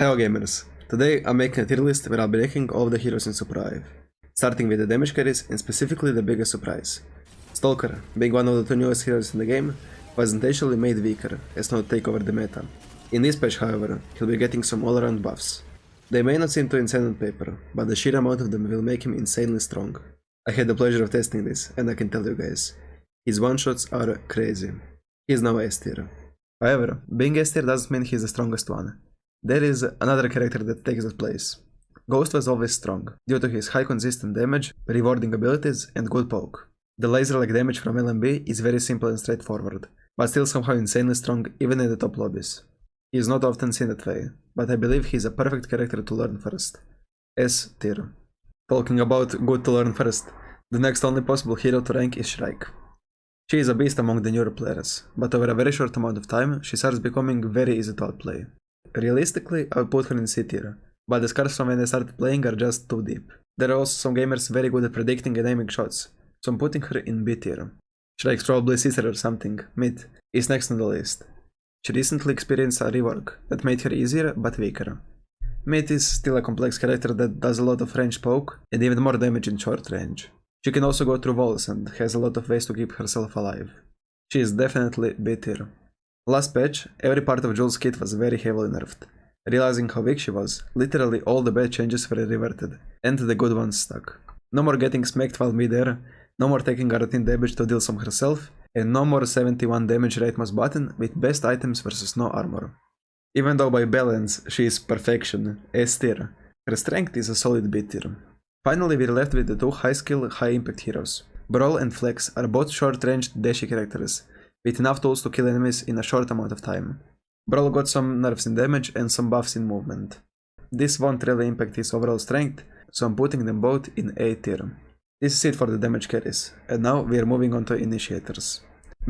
Hello gamers, today I'm making a tier list where I'll be ranking all of the heroes in Supervive, starting with the damage carries and specifically the biggest surprise. Stalker, being one of the two newest heroes in the game, was intentionally made weaker as to not take over the meta. In this patch however, he'll be getting some all around buffs. They may not seem too insane on paper, but the sheer amount of them will make him insanely strong. I had the pleasure of testing this, and I can tell you guys, his one-shots are crazy. He is now S tier. However, being S tier doesn't mean he's the strongest one. There is another character that takes that place. Ghost was always strong, due to his high consistent damage, rewarding abilities, and good poke. The laser-like damage from LMB is very simple and straightforward, but still somehow insanely strong even in the top lobbies. He is not often seen that way, but I believe he is a perfect character to learn first. S tier. Talking about good to learn first, the next only possible hero to rank is Shrike. She is a beast among the newer players, but over a very short amount of time she starts becoming very easy to outplay. Realistically, I would put her in C tier, but the scars from when I started playing are just too deep. There are also some gamers very good at predicting and aiming shots, so I'm putting her in B tier. Shrike's probably sister or something, mid, is next on the list. She recently experienced a rework that made her easier but weaker. Mid is still a complex character that does a lot of range poke and even more damage in short range. She can also go through walls and has a lot of ways to keep herself alive. She is definitely B tier. Last patch, every part of Jules' kit was very heavily nerfed. Realizing how weak she was, literally all the bad changes were reverted, and the good ones stuck. No more getting smacked while mid-air, no more taking guaranteed damage to deal some herself, and no more 71 damage rate must button with best items versus no armor. Even though by balance she is perfection, S tier, her strength is a solid B tier. Finally we're left with the two high skill, high impact heroes. Brawl and Flex are both short ranged dashy characters, with enough tools to kill enemies in a short amount of time. Brawl got some nerfs in damage and some buffs in movement. This won't really impact his overall strength, so I'm putting them both in A tier. This is it for the damage carries, and now we are moving on to initiators.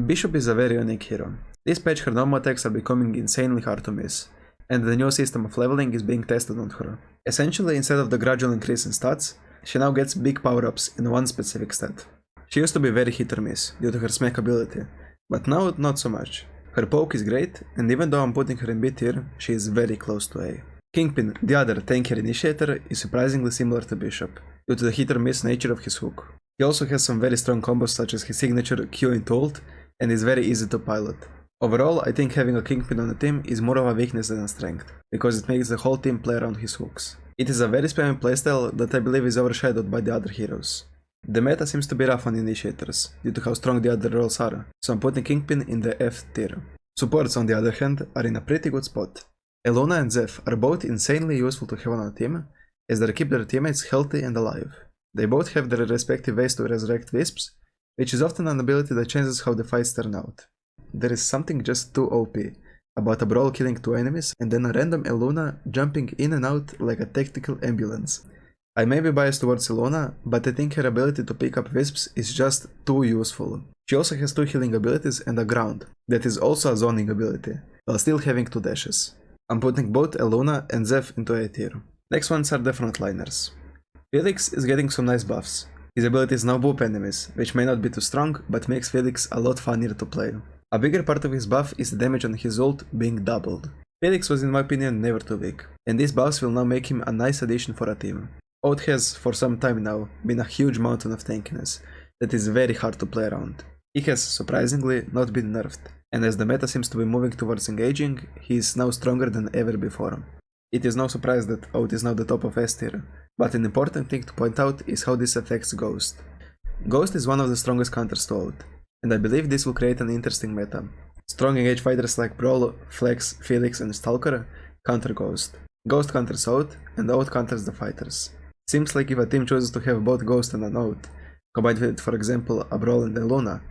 Bishop is a very unique hero. This patch her normal attacks are becoming insanely hard to miss, and the new system of leveling is being tested on her. Essentially, instead of the gradual increase in stats, she now gets big power-ups in one specific stat. She used to be very hit or miss, due to her smack ability, but now not so much. Her poke is great, and even though I'm putting her in B tier, she is very close to A. Kingpin, the other tankier initiator, is surprisingly similar to Bishop, due to the hit or miss nature of his hook. He also has some very strong combos such as his signature Q into ult, and is very easy to pilot. Overall, I think having a Kingpin on the team is more of a weakness than a strength, because it makes the whole team play around his hooks. It is a very spammy playstyle that I believe is overshadowed by the other heroes. The meta seems to be rough on initiators, due to how strong the other roles are, so I'm putting Kingpin in the F tier. Supports on the other hand are in a pretty good spot. Eluna and Zeph are both insanely useful to have on a team, as they keep their teammates healthy and alive. They both have their respective ways to resurrect Wisps, which is often an ability that changes how the fights turn out. There is something just too OP about a Brawl killing two enemies and then a random Eluna jumping in and out like a tactical ambulance. I may be biased towards Eluna, but I think her ability to pick up Wisps is just too useful. She also has two healing abilities and a ground, that is also a zoning ability, while still having two dashes. I'm putting both Eluna and Zeph into A tier. Next ones are the frontliners. Felix is getting some nice buffs. His abilities now boop enemies, which may not be too strong, but makes Felix a lot funnier to play. A bigger part of his buff is the damage on his ult being doubled. Felix was in my opinion never too weak, and these buffs will now make him a nice addition for a team. Ult has, for some time now, been a huge mountain of tankiness that is very hard to play around. He has, surprisingly, not been nerfed, and as the meta seems to be moving towards engaging, he is now stronger than ever before. It is no surprise that Ult is now the top of S tier, but an important thing to point out is how this affects Ghost. Ghost is one of the strongest counters to Ult, and I believe this will create an interesting meta. Strong engage fighters like Brawl, Flex, Felix and Stalker counter Ghost. Ghost counters Ult, and Ult counters the fighters. Seems like if a team chooses to have both Ghost and an Ult, combined with, for example, a Brawl and a Luna,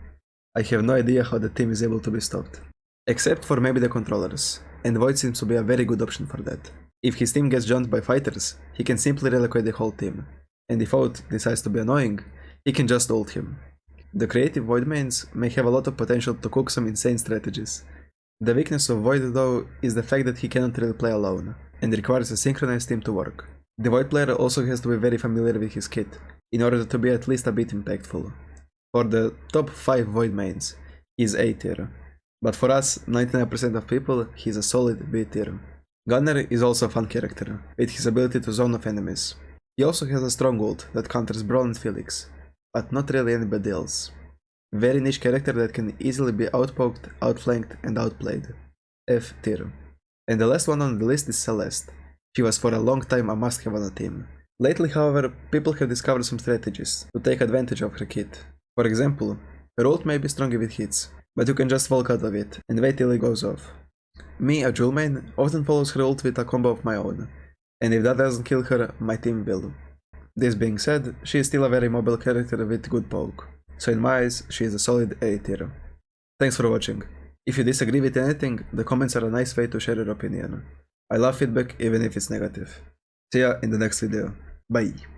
I have no idea how the team is able to be stopped. Except for maybe the controllers, and Void seems to be a very good option for that. If his team gets jumped by fighters, he can simply relocate the whole team, and if Void decides to be annoying, he can just ult him. The creative Void mains may have a lot of potential to cook some insane strategies. The weakness of Void though is the fact that he cannot really play alone, and requires a synchronized team to work. The Void player also has to be very familiar with his kit, in order to be at least a bit impactful. For the top 5 Void mains, he is A tier, but for us, 99% of people, he is a solid B tier. Gunner is also a fun character, with his ability to zone off enemies. He also has a strong ult that counters Brawl and Felix, but not really anybody else. Very niche character that can easily be outpoked, outflanked, and outplayed. F tier. And the last one on the list is Celeste. She was for a long time a must-have on a team. Lately, however, people have discovered some strategies to take advantage of her kit. For example, her ult may be stronger with hits, but you can just walk out of it and wait till it goes off. Me, a Jewel main, often follows her ult with a combo of my own, and if that doesn't kill her, my team will. This being said, she is still a very mobile character with good poke, so in my eyes, she is a solid A tier. Thanks for watching. If you disagree with anything, the comments are a nice way to share your opinion. I love feedback even if it's negative. See ya in the next video. Bye.